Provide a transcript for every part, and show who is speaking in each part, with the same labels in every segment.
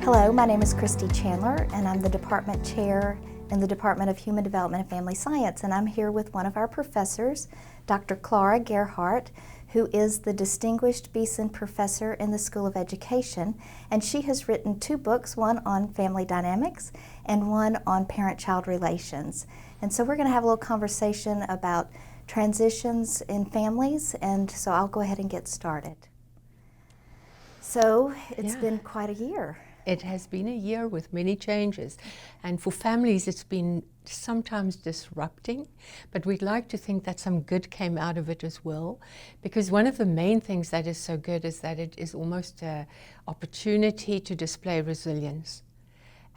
Speaker 1: Hello, my name is Kristie Chandler, and I'm the department chair in the Department of Human Development and Family Science, and I'm here with one of our professors, Dr. Clara Gerhardt, who is the Distinguished Beeson Professor in the School of Education, and she has written 2 books, one on family dynamics and one on parent-child relations. And so we're going to have a little conversation about transitions in families, and so I'll go ahead and get started. So it's been quite a year.
Speaker 2: It has been a year with many changes, and for families it's been sometimes disrupting, but we'd like to think that some good came out of it as well, because one of the main things that is so good is that it is almost an opportunity to display resilience.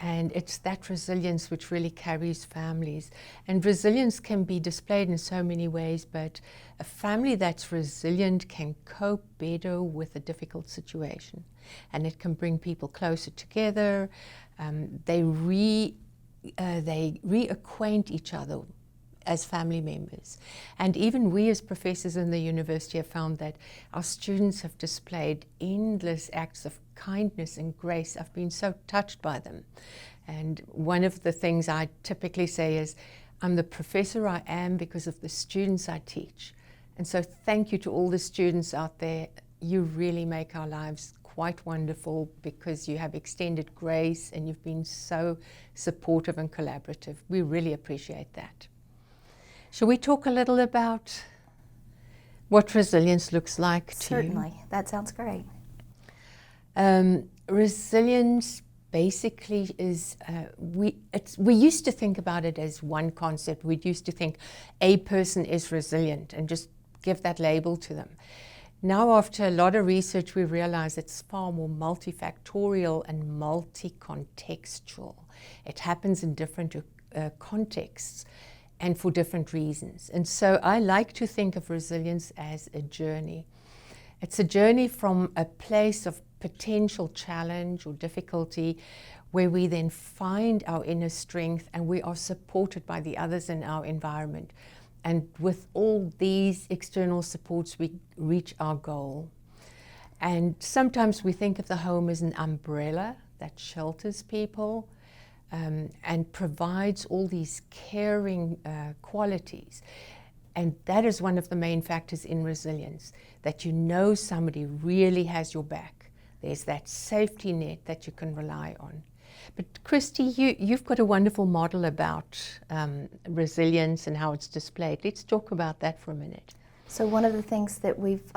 Speaker 2: And it's that resilience which really carries families. And resilience can be displayed in so many ways, but a family that's resilient can cope better with a difficult situation. And it can bring people closer together. They reacquaint each other as family members. And even we as professors in the university have found that our students have displayed endless acts of kindness and grace. I've been so touched by them. And one of the things I typically say is, I'm the professor I am because of the students I teach. And so thank you to all the students out there. You really make our lives quite wonderful because you have extended grace and you've been so supportive and collaborative. We really appreciate that. Shall we talk a little about what resilience looks like to you?
Speaker 1: Certainly, that sounds great.
Speaker 2: Resilience basically is, we used to think about it as one concept. We used to think a person is resilient and just give that label to them. Now, after a lot of research, we realize it's far more multifactorial and multi-contextual. It happens in different contexts and for different reasons. And so I like to think of resilience as a journey. It's a journey from a place of potential challenge or difficulty where we then find our inner strength and we are supported by the others in our environment. And with all these external supports, we reach our goal. And sometimes we think of the home as an umbrella that shelters people, and provides all these caring qualities. And that is one of the main factors in resilience, that you know somebody really has your back. There's that safety net that you can rely on. But Kristie, you've got a wonderful model about resilience and how it's displayed. Let's talk about that for a minute.
Speaker 1: So one of the things that we've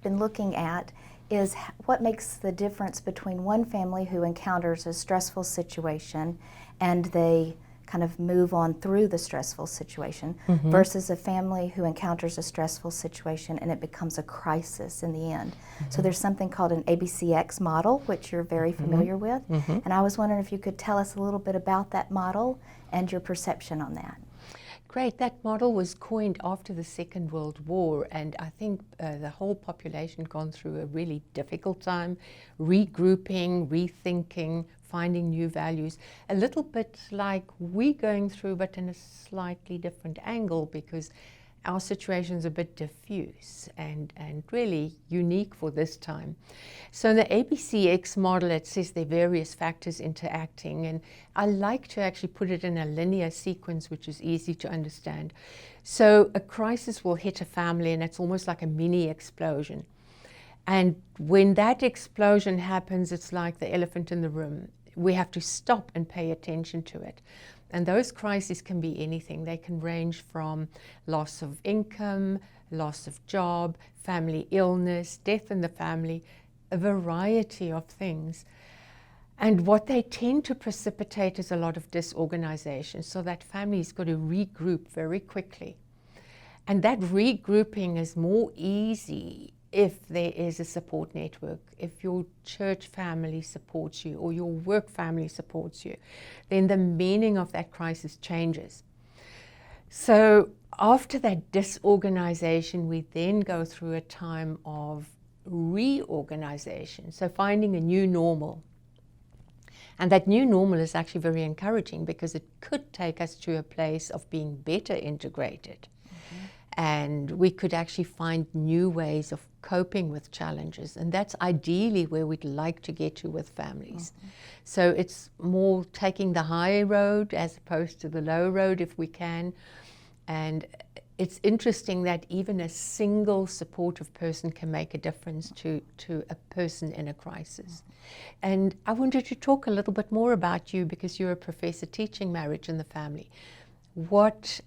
Speaker 1: been looking at is what makes the difference between one family who encounters a stressful situation and they kind of move on through the stressful situation versus a family who encounters a stressful situation and it becomes a crisis in the end. So there's something called an ABCX model, which you're very familiar with. And I was wondering if you could tell us a little bit about that model and your perception on that.
Speaker 2: Great. That model was coined after the Second World War, and I think the whole population gone through a really difficult time, regrouping, rethinking, finding new values, a little bit like we're going through, but in a slightly different angle because our situation is a bit diffuse and really unique for this time. So in the ABCX model, it says there are various factors interacting, and I like to actually put it in a linear sequence, which is easy to understand. So a crisis will hit a family, and it's almost like a mini explosion. And when that explosion happens, it's like the elephant in the room. We have to stop and pay attention to it. And those crises can be anything. They can range from loss of income, loss of job, family illness, death in the family, a variety of things. And what they tend to precipitate is a lot of disorganization, so that family's got to regroup very quickly. And that regrouping is more easy if there is a support network, if your church family supports you or your work family supports you, then the meaning of that crisis changes. So after that disorganization, we then go through a time of reorganization, so finding a new normal. And that new normal is actually very encouraging because it could take us to a place of being better integrated. and we could actually find new ways of coping with challenges. And that's ideally where we'd like to get to with families. So it's more taking the high road as opposed to the low road if we can. And it's interesting that even a single supportive person can make a difference to a person in a crisis. And I wanted to talk a little bit more about you, because you're a professor teaching marriage and the family. What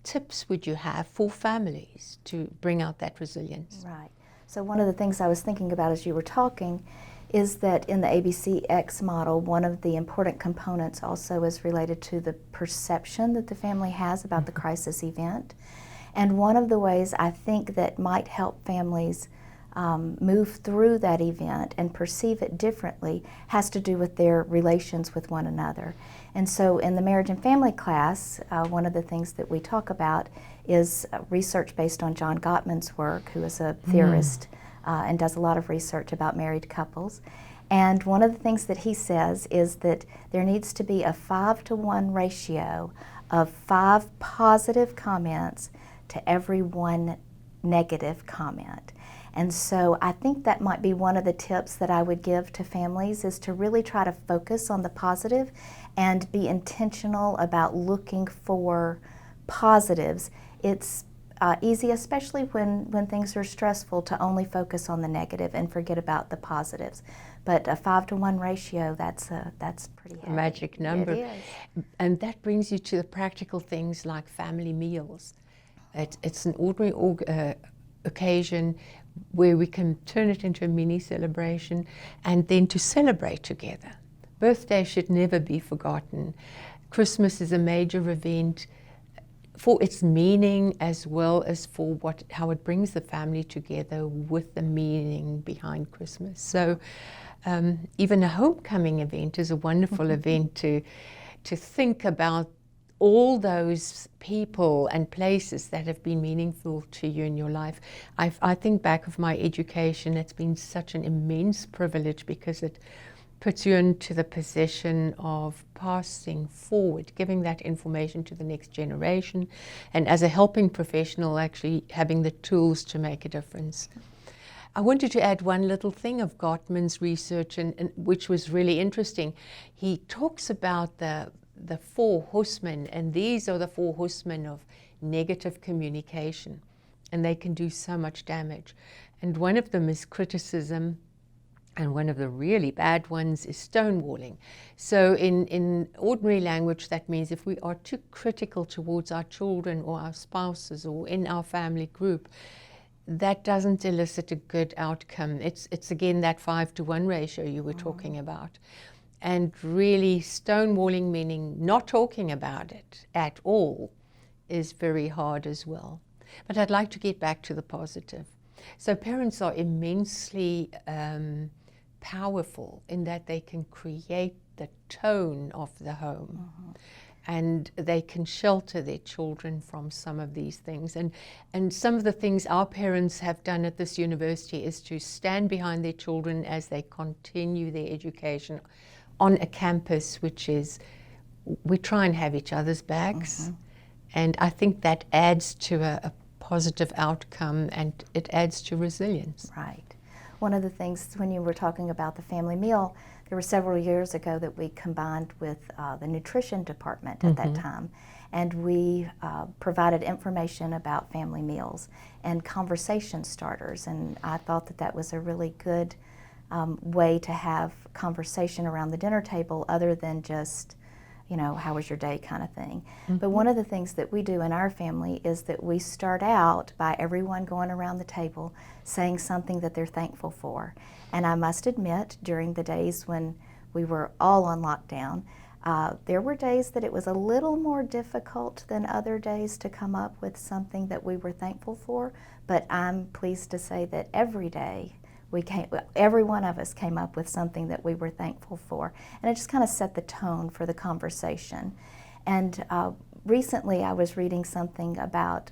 Speaker 2: tips would you have for families to bring out that resilience?
Speaker 1: Right. So one of the things I was thinking about as you were talking is that in the ABCX model, one of the important components also is related to the perception that the family has about the crisis event. And one of the ways I think that might help families move through that event and perceive it differently has to do with their relations with one another. And so in the marriage and family class, one of the things that we talk about is research based on John Gottman's work, who is a theorist and does a lot of research about married couples. And one of the things that he says is that there needs to be a 5-to-1 ratio of 5 positive comments to every 1 negative comment. And so I think that might be one of the tips that I would give to families, is to really try to focus on the positive and be intentional about looking for positives. It's easy, especially when things are stressful, to only focus on the negative and forget about the positives. But a 5-to-1 ratio, that's pretty heavy.
Speaker 2: A magic number.
Speaker 1: It is.
Speaker 2: And that brings you to the practical things like family meals. It's an ordinary occasion where we can turn it into a mini celebration, and then to celebrate together. Birthday should never be forgotten. Christmas is a major event for its meaning, as well as for how it brings the family together with the meaning behind Christmas. So even a homecoming event is a wonderful event to think about all those people and places that have been meaningful to you in your life. I think back of my education, it's been such an immense privilege, because it puts you into the position of passing forward, giving that information to the next generation, and as a helping professional, actually having the tools to make a difference. I wanted to add one little thing of Gottman's research, and which was really interesting. He talks about the 4 horsemen, and these are the 4 horsemen of negative communication, and they can do so much damage. And one of them is criticism, and one of the really bad ones is stonewalling. So in ordinary language, that means if we are too critical towards our children or our spouses or in our family group, that doesn't elicit a good outcome. It's again that 5-to-1 ratio you were talking about. And really, stonewalling, meaning not talking about it at all, is very hard as well. But I'd like to get back to the positive. So parents are immensely powerful in that they can create the tone of the home. And they can shelter their children from some of these things. And some of the things our parents have done at this university is to stand behind their children as they continue their education on a campus which is, we try and have each other's backs. And I think that adds to a positive outcome, and it adds to resilience.
Speaker 1: Right. One of the things, when you were talking about the family meal, there were several years ago that we combined with the nutrition department at that time, and we provided information about family meals and conversation starters, and I thought that that was a really good way to have conversation around the dinner table, other than just, you know, how was your day kind of thing. But one of the things that we do in our family is that we start out by everyone going around the table saying something that they're thankful for. And I must admit, during the days when we were all on lockdown, there were days that it was a little more difficult than other days to come up with something that we were thankful for. But I'm pleased to say that every day every one of us came up with something that we were thankful for. And it just kind of set the tone for the conversation. And recently I was reading something about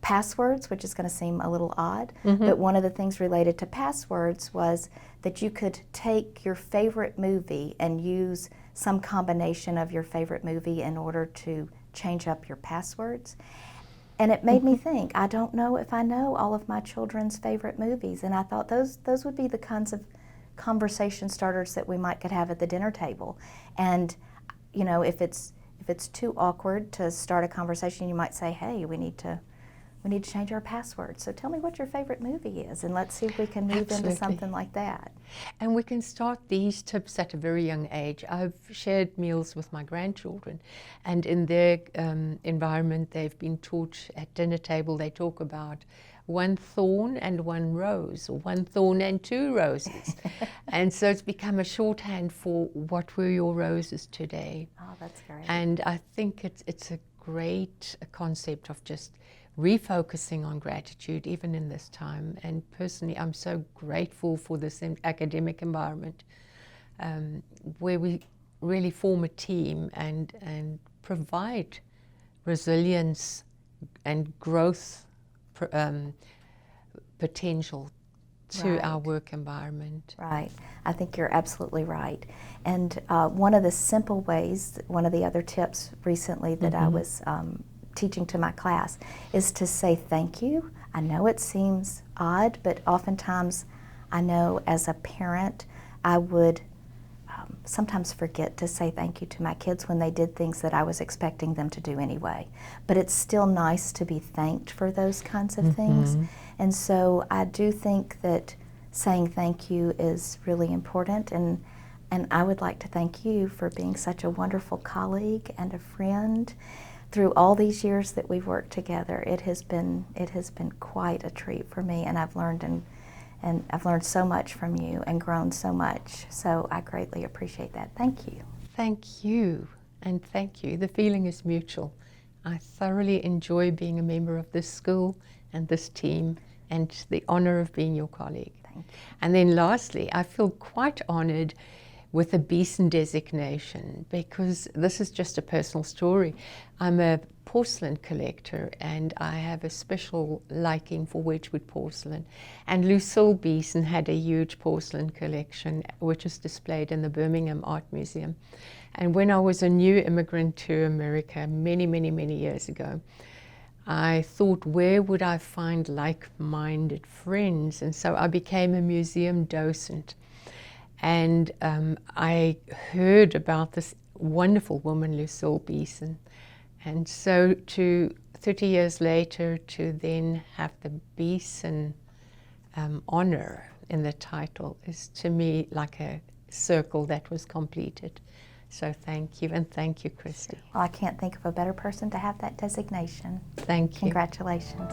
Speaker 1: passwords, which is going to seem a little odd, but one of the things related to passwords was that you could take your favorite movie and use some combination of your favorite movie in order to change up your passwords. And it made me think, I don't know if I know all of my children's favorite movies. And I thought those would be the kinds of conversation starters that we could have at the dinner table. And, you know, if it's too awkward to start a conversation, you might say, hey, we need to change our password. So tell me what your favorite movie is, and let's see if we can move into something like that.
Speaker 2: And we can start these tips at a very young age. I've shared meals with my grandchildren, and in their environment, they've been taught at dinner table, they talk about one thorn and one rose, or one thorn and two roses. And so it's become a shorthand for what were your roses today.
Speaker 1: Oh, that's great.
Speaker 2: And I think it's a great concept of just refocusing on gratitude even in this time. And personally, I'm so grateful for this academic environment where we really form a team and provide resilience and growth potential to our work environment.
Speaker 1: Right. I think you're absolutely right. And one of the simple ways, one of the other tips recently that I was teaching to my class is to say thank you. I know it seems odd, but oftentimes I know as a parent I would sometimes forget to say thank you to my kids when they did things that I was expecting them to do anyway. But it's still nice to be thanked for those kinds of things. And so I do think that saying thank you is really important, and I would like to thank you for being such a wonderful colleague and a friend. Through all these years that we've worked together, it has been quite a treat for me, and I've learned and I've learned so much from you and grown so much. So I greatly appreciate that. Thank you.
Speaker 2: Thank you, and thank you. The feeling is mutual. I thoroughly enjoy being a member of this school and this team, and the honor of being your colleague.
Speaker 1: Thank you.
Speaker 2: And then lastly, I feel quite honored with a Beeson designation, because this is just a personal story. I'm a porcelain collector, and I have a special liking for Wedgwood porcelain. And Lucille Beeson had a huge porcelain collection, which is displayed in the Birmingham Art Museum. And when I was a new immigrant to America many, many, many years ago, I thought, where would I find like-minded friends? And so I became a museum docent. And I heard about this wonderful woman, Lucille Beeson. And so 30 years later, to then have the Beeson honor in the title is to me like a circle that was completed. So thank you, and thank you, Kristie.
Speaker 1: Well, I can't think of a better person to have that designation.
Speaker 2: Thank you.
Speaker 1: Congratulations.